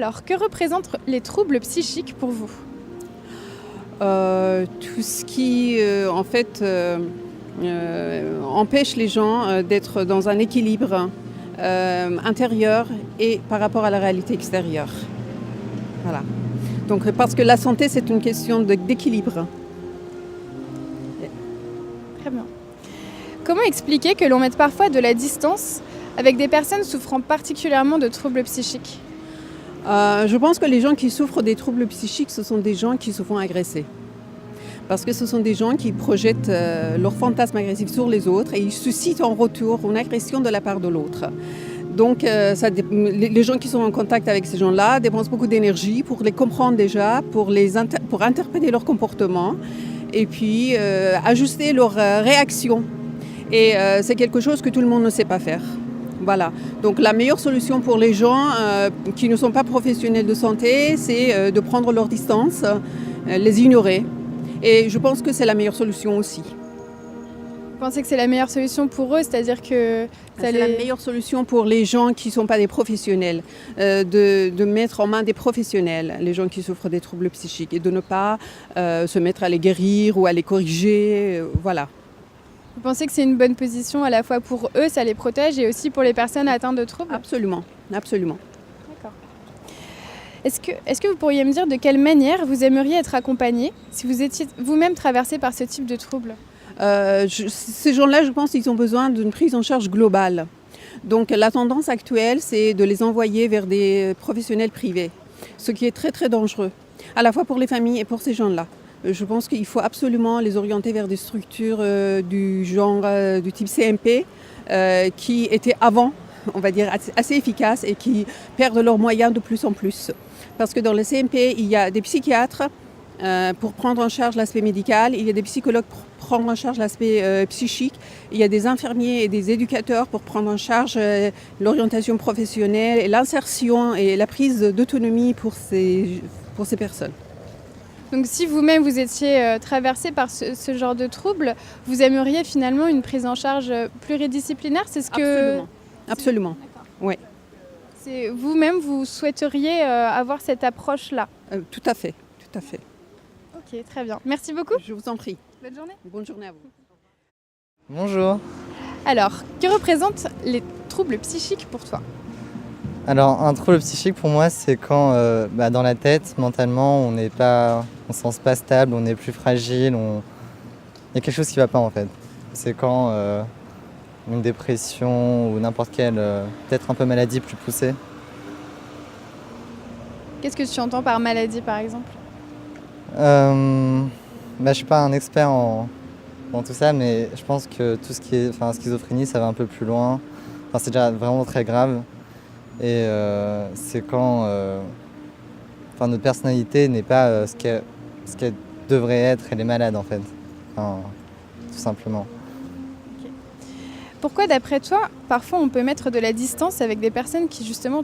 Alors, que représentent les troubles psychiques pour vous? Tout ce qui, empêche les gens d'être dans un équilibre intérieur et par rapport à la réalité extérieure. Voilà. Donc, parce que la santé, c'est une question d'équilibre. Très bien. Comment expliquer que l'on mette parfois de la distance avec des personnes souffrant particulièrement de troubles psychiques? Je pense que les gens qui souffrent des troubles psychiques, ce sont des gens qui se font agresser. Parce que ce sont des gens qui projettent leurs fantasmes agressifs sur les autres et ils suscitent en retour une agression de la part de l'autre. Donc les gens qui sont en contact avec ces gens-là dépensent beaucoup d'énergie pour les comprendre déjà, pour interpréter leur comportement et puis ajuster leurs réactions. Et c'est quelque chose que tout le monde ne sait pas faire. Voilà. Donc la meilleure solution pour les gens qui ne sont pas professionnels de santé, c'est de prendre leur distance, les ignorer. Et je pense que c'est la meilleure solution aussi. Vous pensez que c'est la meilleure solution pour eux, c'est-à-dire que c'est la meilleure solution pour les gens qui ne sont pas des professionnels, de mettre en main des professionnels, les gens qui souffrent des troubles psychiques, et de ne pas se mettre à les guérir ou à les corriger, voilà. Vous pensez que c'est une bonne position à la fois pour eux, ça les protège, et aussi pour les personnes atteintes de troubles? Absolument, absolument. D'accord. Est-ce que vous pourriez me dire de quelle manière vous aimeriez être accompagné si vous étiez vous-même traversé par ce type de troubles? Ces gens-là, je pense qu'ils ont besoin d'une prise en charge globale. Donc la tendance actuelle, c'est de les envoyer vers des professionnels privés, ce qui est très très dangereux, à la fois pour les familles et pour ces gens-là. Je pense qu'il faut absolument les orienter vers des structures du genre du type CMP qui étaient avant, on va dire, assez efficaces et qui perdent leurs moyens de plus en plus. Parce que dans les CMP, il y a des psychiatres pour prendre en charge l'aspect médical, il y a des psychologues pour prendre en charge l'aspect psychique, il y a des infirmiers et des éducateurs pour prendre en charge l'orientation professionnelle et l'insertion et la prise d'autonomie pour ces personnes. Donc si vous-même vous étiez traversé par ce genre de troubles, vous aimeriez finalement une prise en charge pluridisciplinaire, c'est ce que... Absolument, oui. Vous-même, vous souhaiteriez avoir cette approche-là? Tout à fait, tout à fait. Ok, très bien. Merci beaucoup. Je vous en prie. Bonne journée. Bonne journée à vous. Bonjour. Alors, que représentent les troubles psychiques pour toi? Alors, un trouble psychique pour moi, c'est quand dans la tête, mentalement, on se sent pas stable, on est plus fragile, il y a quelque chose qui ne va pas en fait. C'est quand une dépression ou n'importe quelle, peut-être un peu maladie plus poussée. Qu'est-ce que tu entends par maladie par exemple? Je suis pas un expert dans tout ça, mais je pense que tout ce qui est schizophrénie, ça va un peu plus loin. C'est déjà vraiment très grave. Et c'est quand notre personnalité n'est pas ce qu'elle devrait être, elle est malade en fait, tout simplement. Okay. Pourquoi d'après toi, parfois on peut mettre de la distance avec des personnes qui justement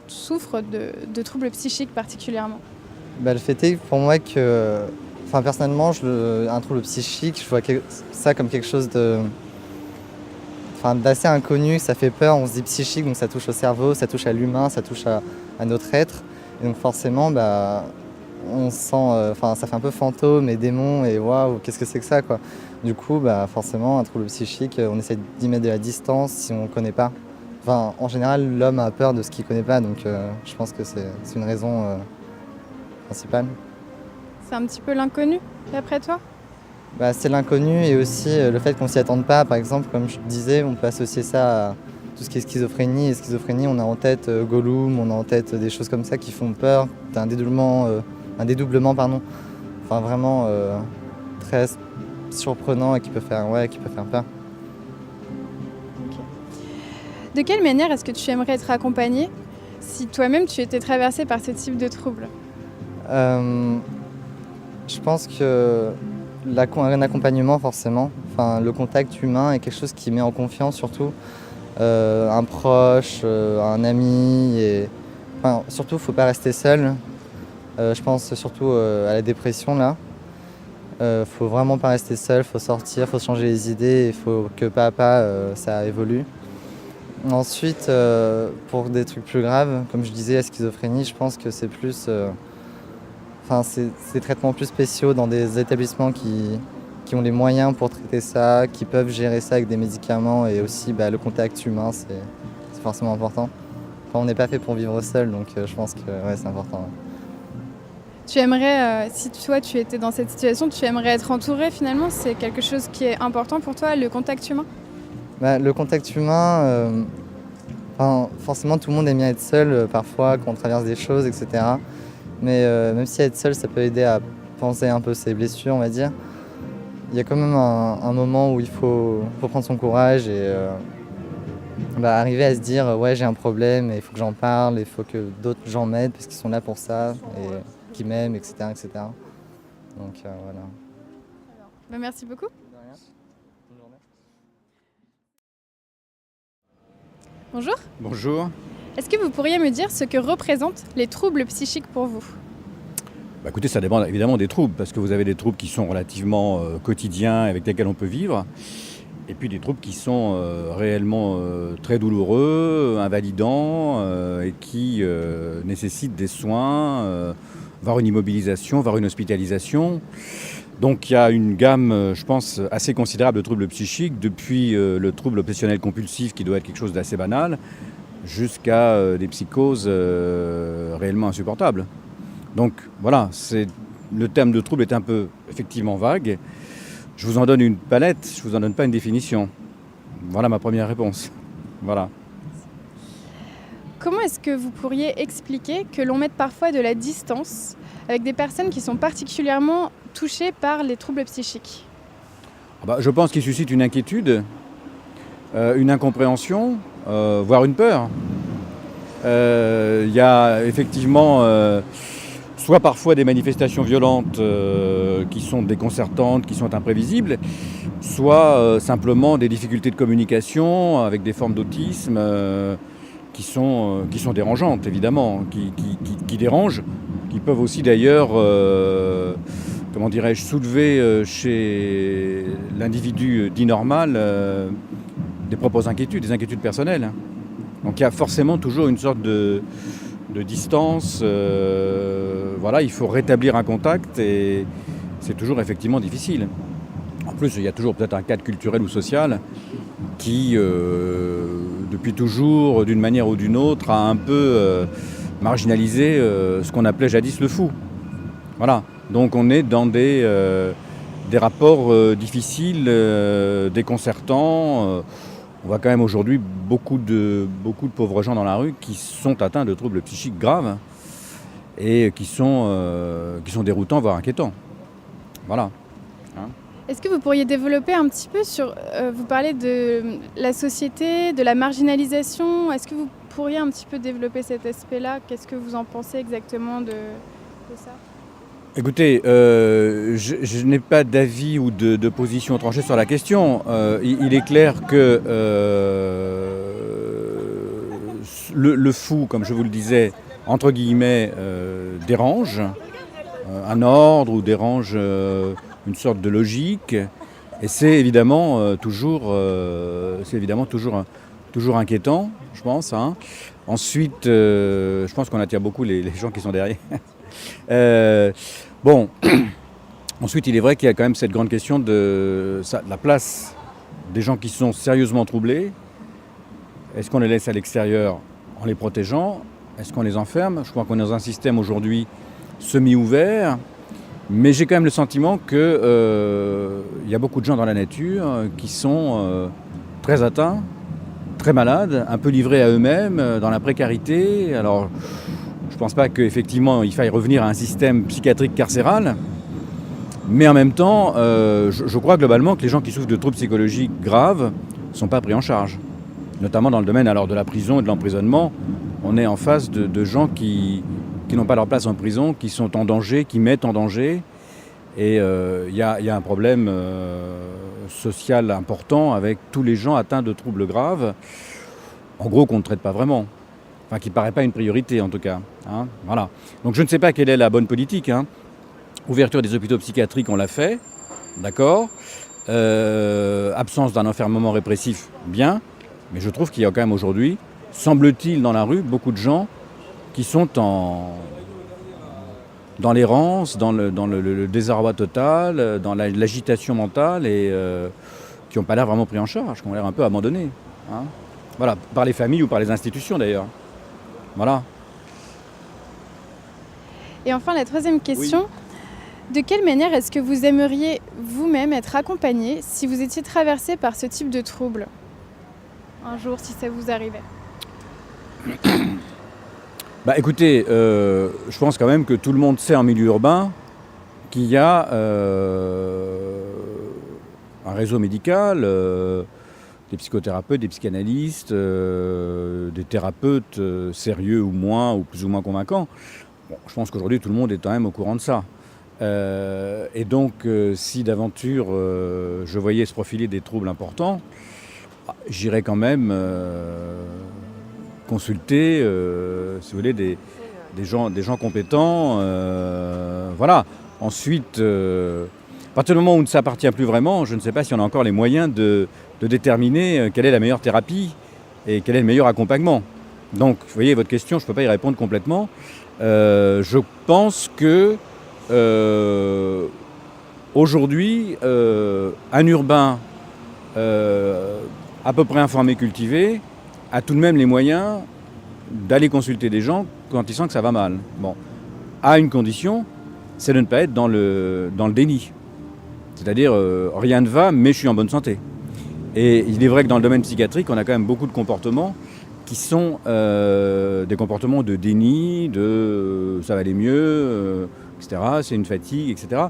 souffrent de troubles psychiques particulièrement? Le fait est pour moi que, personnellement, un trouble psychique, je vois ça comme quelque chose d'assez inconnu, ça fait peur, on se dit psychique, donc ça touche au cerveau, ça touche à l'humain, ça touche à notre être. Et donc forcément, on sent, ça fait un peu fantôme et démon et waouh, qu'est-ce que c'est que ça quoi. Du coup, forcément, un trouble psychique, on essaie d'y mettre de la distance si on ne connaît pas. En général, l'homme a peur de ce qu'il ne connaît pas, donc je pense que c'est une raison principale. C'est un petit peu l'inconnu, d'après toi? C'est l'inconnu et aussi le fait qu'on ne s'y attende pas. Par exemple, comme je disais, on peut associer ça à tout ce qui est schizophrénie. Et schizophrénie, on a en tête Gollum, on a en tête des choses comme ça qui font peur, un dédoublement, vraiment très surprenant et qui peut faire peur. Okay. De quelle manière est-ce que tu aimerais être accompagné si toi-même tu étais traversé par ce type de troubles? Je pense que un accompagnement forcément, le contact humain est quelque chose qui met en confiance surtout un proche, un ami et surtout il ne faut pas rester seul. Je pense surtout à la dépression là. Faut vraiment pas rester seul, faut sortir, faut changer les idées, il faut que pas à pas ça évolue. Ensuite, pour des trucs plus graves, comme je disais, la schizophrénie, je pense que c'est plus... c'est des traitements plus spéciaux dans des établissements qui ont les moyens pour traiter ça, qui peuvent gérer ça avec des médicaments et aussi le contact humain, c'est forcément important. Enfin, on n'est pas fait pour vivre seul, donc je pense que ouais, c'est important. Ouais. Tu aimerais, si toi tu étais dans cette situation, tu aimerais être entouré finalement? C'est quelque chose qui est important pour toi, le contact humain? Le contact humain, forcément tout le monde aime bien être seul parfois quand on traverse des choses, etc. Mais même si être seul, ça peut aider à penser un peu ses blessures, on va dire. Il y a quand même un moment où il faut prendre son courage et arriver à se dire ouais j'ai un problème et il faut que j'en parle, il faut que d'autres gens m'aident parce qu'ils sont là pour ça et qu'ils m'aiment, etc. etc. Donc voilà. Merci beaucoup. De rien. Bonne journée. Bonjour. Bonjour. Est-ce que vous pourriez me dire ce que représentent les troubles psychiques pour vous? Écoutez, ça dépend évidemment des troubles, parce que vous avez des troubles qui sont relativement quotidiens, avec lesquels on peut vivre, et puis des troubles qui sont réellement très douloureux, invalidants, et qui nécessitent des soins, voire une immobilisation, voire une hospitalisation. Donc il y a une gamme, je pense, assez considérable de troubles psychiques, depuis le trouble obsessionnel compulsif, qui doit être quelque chose d'assez banal, jusqu'à des psychoses réellement insupportables. Donc voilà, le terme de trouble est un peu effectivement vague. Je vous en donne une palette, je ne vous en donne pas une définition. Voilà ma première réponse. Voilà. Comment est-ce que vous pourriez expliquer que l'on mette parfois de la distance avec des personnes qui sont particulièrement touchées par les troubles psychiques? Je pense qu'il suscite une inquiétude, une incompréhension, voire une peur. Il y a effectivement soit parfois des manifestations violentes qui sont déconcertantes, qui sont imprévisibles, soit simplement des difficultés de communication avec des formes d'autisme qui sont dérangeantes, évidemment, qui dérangent, qui peuvent aussi d'ailleurs, soulever chez l'individu dit normal des propres inquiétudes, des inquiétudes personnelles. Donc il y a forcément toujours une sorte de distance. Il faut rétablir un contact et c'est toujours effectivement difficile. En plus, il y a toujours peut-être un cadre culturel ou social qui, depuis toujours, d'une manière ou d'une autre, a un peu marginalisé ce qu'on appelait jadis le fou. Voilà. Donc on est dans des rapports difficiles, déconcertants. On voit quand même aujourd'hui beaucoup de pauvres gens dans la rue qui sont atteints de troubles psychiques graves et qui sont déroutants, voire inquiétants. Voilà. Est-ce que vous pourriez développer un petit peu sur... vous parlez de la société, de la marginalisation. Est-ce que vous pourriez un petit peu développer cet aspect-là? Qu'est-ce que vous en pensez exactement de ça? Écoutez, je n'ai pas d'avis ou de position tranchée sur la question. Il est clair que le fou, comme je vous le disais, entre guillemets, dérange un ordre ou dérange une sorte de logique. Et c'est évidemment toujours inquiétant, je pense. Ensuite, je pense qu'on attire beaucoup les gens qui sont derrière. Ensuite, il est vrai qu'il y a quand même cette grande question de la place des gens qui sont sérieusement troublés. Est-ce qu'on les laisse à l'extérieur en les protégeant? Est-ce qu'on les enferme? Je crois qu'on est dans un système aujourd'hui semi-ouvert, mais j'ai quand même le sentiment qu'il y a beaucoup de gens dans la nature qui sont très atteints, très malades, un peu livrés à eux-mêmes, dans la précarité. Alors, je ne pense pas qu'effectivement il faille revenir à un système psychiatrique carcéral, mais en même temps, je crois globalement que les gens qui souffrent de troubles psychologiques graves ne sont pas pris en charge. Notamment dans le domaine de la prison et de l'emprisonnement, on est en face de gens qui n'ont pas leur place en prison, qui sont en danger, qui mettent en danger. Et il y a un problème social important avec tous les gens atteints de troubles graves, en gros qu'on ne traite pas vraiment. Enfin, qui ne paraît pas une priorité en tout cas. Voilà. Donc je ne sais pas quelle est la bonne politique. Ouverture des hôpitaux psychiatriques, on l'a fait, d'accord. Absence d'un enfermement répressif, bien. Mais je trouve qu'il y a quand même aujourd'hui, semble-t-il dans la rue, beaucoup de gens qui sont dans l'errance, dans le désarroi total, dans l'agitation mentale et qui n'ont pas l'air vraiment pris en charge, qui ont l'air un peu abandonnés. Hein. Voilà, par les familles ou par les institutions d'ailleurs. Voilà. Et enfin, la troisième question. De quelle manière est-ce que vous aimeriez vous-même être accompagné si vous étiez traversé par ce type de trouble un jour, si ça vous arrivait? Bah écoutez, je pense quand même que tout le monde sait en milieu urbain qu'il y a un réseau médical, des psychothérapeutes, des psychanalystes, des thérapeutes sérieux ou moins, ou plus ou moins convaincants. Bon, je pense qu'aujourd'hui tout le monde est quand même au courant de ça. Et donc si d'aventure je voyais se profiler des troubles importants, j'irais quand même consulter, si vous voulez, des gens compétents. Voilà. Ensuite, à partir du moment où ça appartient plus vraiment, je ne sais pas si on a encore les moyens de déterminer quelle est la meilleure thérapie et quel est le meilleur accompagnement. Donc, vous voyez, votre question, je ne peux pas y répondre complètement. Je pense que aujourd'hui, un urbain à peu près informé, cultivé, a tout de même les moyens d'aller consulter des gens quand il sent que ça va mal. Bon, à une condition, c'est de ne pas être dans le déni. C'est-à-dire, rien ne va, mais je suis en bonne santé. Et il est vrai que dans le domaine psychiatrique, on a quand même beaucoup de comportements qui sont des comportements de déni, de ça va aller mieux, etc. C'est une fatigue, etc.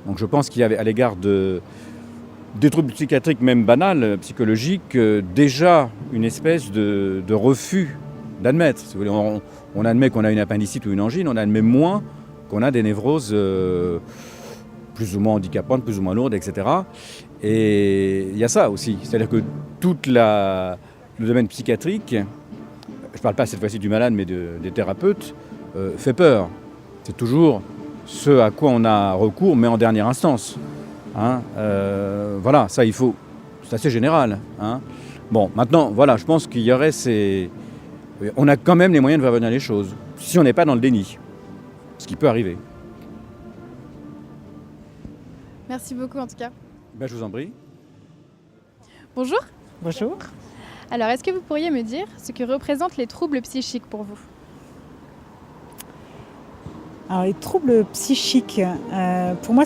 Donc je pense qu'il y a à l'égard des troubles psychiatriques, même banals, psychologiques, déjà une espèce de refus d'admettre. Si vous voulez, on admet qu'on a une appendicite ou une angine, on admet moins qu'on a des névroses plus ou moins handicapantes, plus ou moins lourdes, etc. Et il y a ça aussi. C'est-à-dire que tout le domaine psychiatrique, je ne parle pas cette fois-ci du malade, mais des thérapeutes, fait peur. C'est toujours ce à quoi on a recours, mais en dernière instance. Hein, voilà, ça il faut, c'est assez général. Hein. Bon, maintenant, voilà, je pense qu'il y aurait on a quand même les moyens de faire venir les choses, si on n'est pas dans le déni, ce qui peut arriver. Merci beaucoup en tout cas. Ben, je vous en prie. Bonjour. Bonjour. Alors, est-ce que vous pourriez me dire ce que représentent les troubles psychiques pour vous? Alors les troubles psychiques, pour moi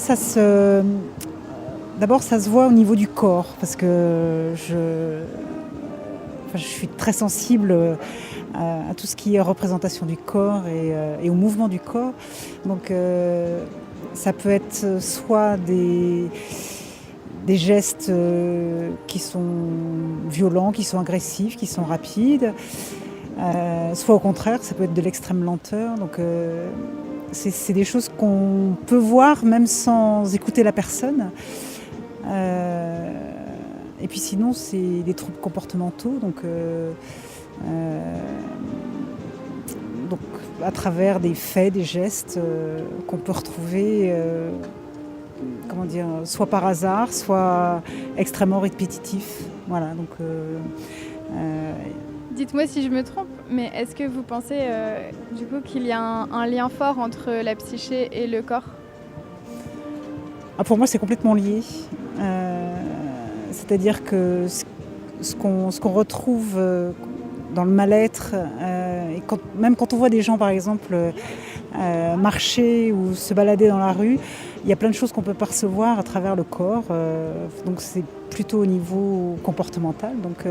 d'abord ça se voit au niveau du corps parce que je suis très sensible à tout ce qui est représentation du corps et au mouvement du corps. Donc ça peut être soit des gestes qui sont violents, qui sont agressifs, qui sont rapides, soit au contraire, ça peut être de l'extrême lenteur. Donc c'est des choses qu'on peut voir même sans écouter la personne. Et puis sinon, c'est des troubles comportementaux, donc à travers des faits, des gestes qu'on peut retrouver, soit par hasard, soit extrêmement répétitifs. Voilà, donc. Dites-moi si je me trompe, mais est-ce que vous pensez du coup qu'il y a un lien fort entre la psyché et le corps? Pour moi, c'est complètement lié. C'est-à-dire que ce qu'on retrouve dans le mal-être, et même quand on voit des gens, par exemple, marcher ou se balader dans la rue, il y a plein de choses qu'on peut percevoir à travers le corps. Donc c'est plutôt au niveau comportemental. Donc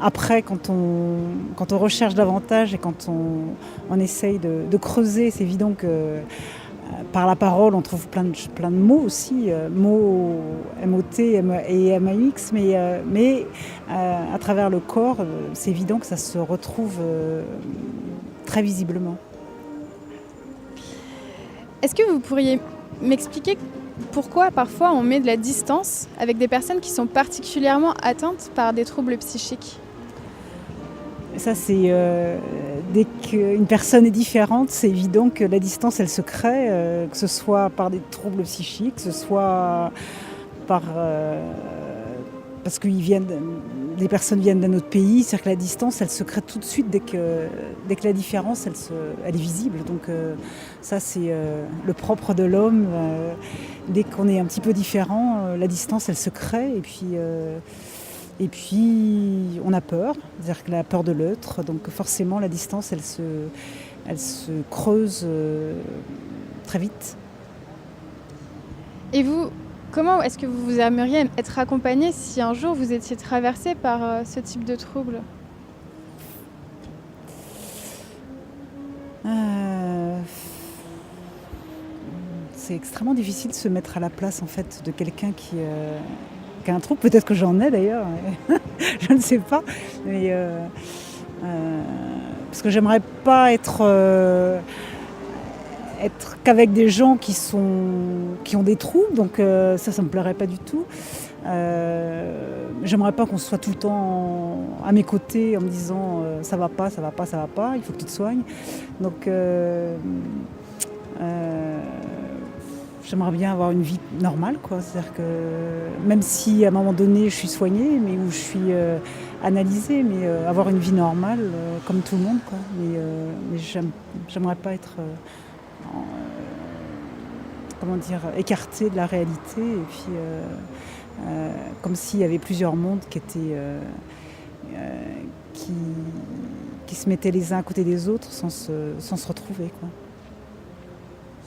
après, quand on recherche davantage et quand on essaye de creuser, c'est évident que par la parole, on trouve plein de mots aussi, mots MOT et MAX, mais à travers le corps, c'est évident que ça se retrouve très visiblement. Est-ce que vous pourriez m'expliquer pourquoi parfois on met de la distance avec des personnes qui sont particulièrement atteintes par des troubles psychiques? Ça, c'est dès qu'une personne est différente, c'est évident que la distance, elle se crée, que ce soit par des troubles psychiques, que ce soit par parce que les personnes viennent d'un autre pays, c'est-à-dire que la distance, elle se crée tout de suite dès que la différence, elle est visible. Donc ça, c'est le propre de l'homme. Dès qu'on est un petit peu différent, la distance, elle se crée. Et puis on a peur, c'est-à-dire que la peur de l'autre. Donc forcément, la distance, elle se creuse très vite. Et vous, comment est-ce que vous aimeriez être accompagné si un jour vous étiez traversé par ce type de trouble? C'est extrêmement difficile de se mettre à la place en fait de quelqu'un qui a un trouble. Peut-être que j'en ai d'ailleurs, mais je ne sais pas. Mais, parce que j'aimerais pas être qu'avec des gens qui ont des troubles, donc ça me plairait pas du tout. J'aimerais pas qu'on soit tout le temps à mes côtés en me disant ça va pas, il faut que tu te soignes. Donc j'aimerais bien avoir une vie normale, quoi. C'est-à-dire que même si à un moment donné je suis soignée, mais où je suis analysée, mais avoir une vie normale comme tout le monde, quoi. Mais j'aimerais pas être écartée de la réalité, et puis comme s'il y avait plusieurs mondes qui se mettaient les uns à côté des autres sans se retrouver, quoi.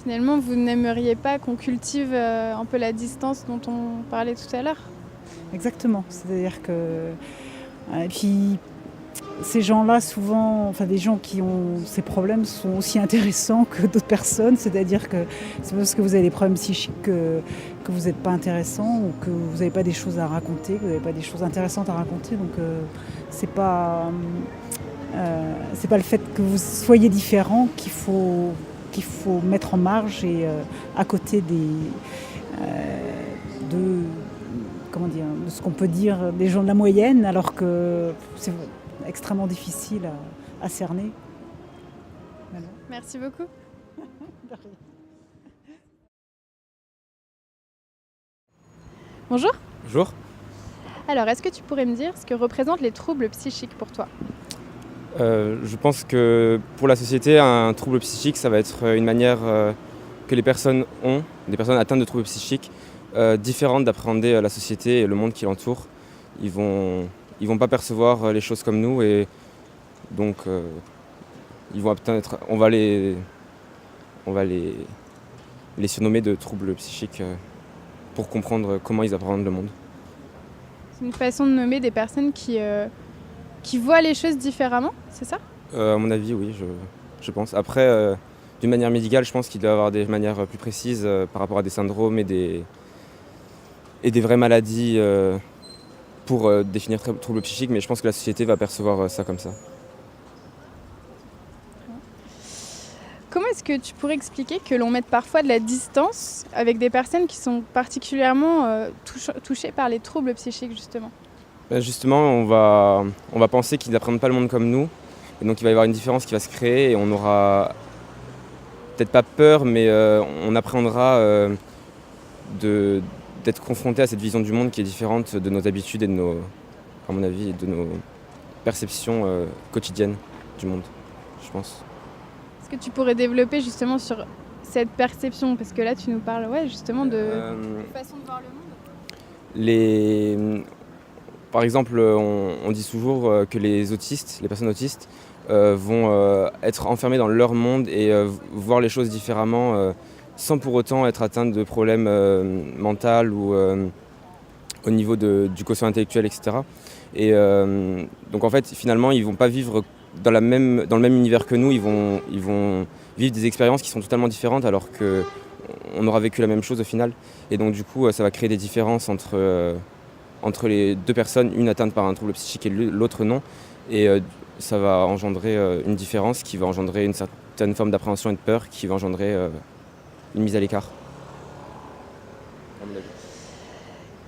Finalement, vous n'aimeriez pas qu'on cultive un peu la distance dont on parlait tout à l'heure? Exactement, c'est-à-dire que... Et puis, ces gens-là, souvent, enfin des gens qui ont ces problèmes sont aussi intéressants que d'autres personnes, c'est-à-dire que c'est pas parce que vous avez des problèmes psychiques que vous n'êtes pas intéressant ou que vous n'avez pas des choses à raconter, que vous n'avez pas des choses intéressantes à raconter, donc c'est pas le fait que vous soyez différent qu'il faut mettre en marge et à côté de ce qu'on peut dire des gens de la moyenne, alors que c'est extrêmement difficile à cerner. Voilà. Merci beaucoup. Bonjour. Bonjour. Alors, est-ce que tu pourrais me dire ce que représentent les troubles psychiques pour toi? Je pense que pour la société, un trouble psychique, ça va être une manière que les personnes ont, des personnes atteintes de troubles psychiques, différentes d'appréhender la société et le monde qui l'entoure. Ils vont pas percevoir les choses comme nous, et donc on va les surnommer de troubles psychiques pour comprendre comment ils appréhendent le monde. C'est une façon de nommer des personnes qui voient les choses différemment, c'est ça? À mon avis, oui, je pense. Après, d'une manière médicale, je pense qu'il doit y avoir des manières plus précises par rapport à des syndromes et des vraies maladies pour définir troubles psychiques, mais je pense que la société va percevoir ça comme ça. Comment est-ce que tu pourrais expliquer que l'on mette parfois de la distance avec des personnes qui sont particulièrement touchées par les troubles psychiques, justement? Justement, on va penser qu'ils n'apprennent pas le monde comme nous, et donc il va y avoir une différence qui va se créer, et on aura peut-être pas peur, mais on appréhendra d'être confronté à cette vision du monde qui est différente de nos habitudes et à mon avis, de nos perceptions quotidiennes du monde, je pense. Est-ce que tu pourrais développer justement sur cette perception? Parce que là, tu nous parles justement de façon de voir le monde. Par exemple, on dit toujours que les personnes autistes, vont être enfermées dans leur monde et voir les choses différemment sans pour autant être atteintes de problèmes mentaux ou au niveau du quotient intellectuel, etc. Et donc en fait, finalement, ils ne vont pas vivre dans le même univers que nous, ils vont vivre des expériences qui sont totalement différentes, alors qu'on aura vécu la même chose au final. Et donc du coup, ça va créer des différences entre les deux personnes, une atteinte par un trouble psychique et l'autre non. Et ça va engendrer une différence qui va engendrer une certaine forme d'appréhension et de peur, qui va engendrer une mise à l'écart.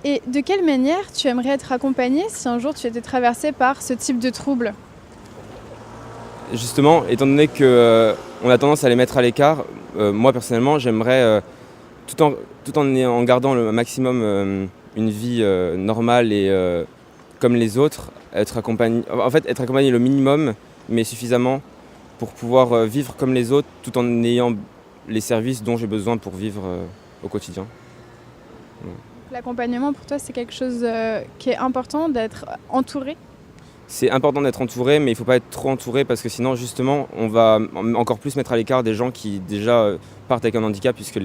Et de quelle manière tu aimerais être accompagné si un jour tu étais traversé par ce type de trouble? Justement, étant donné qu'on a tendance à les mettre à l'écart, moi personnellement, j'aimerais, tout en gardant le maximum une vie normale et comme les autres, être accompagné le minimum, mais suffisamment pour pouvoir vivre comme les autres tout en ayant les services dont j'ai besoin pour vivre au quotidien. L'accompagnement, pour toi, c'est quelque chose qui est important, d'être entouré? C'est important d'être entouré, mais il ne faut pas être trop entouré parce que sinon, justement, on va encore plus mettre à l'écart des gens qui déjà partent avec un handicap, puisque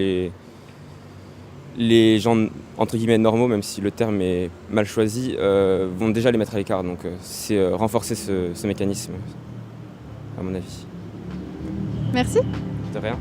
les gens, entre guillemets, normaux, même si le terme est mal choisi, vont déjà les mettre à l'écart. Donc c'est renforcer ce mécanisme, à mon avis. Merci. De rien.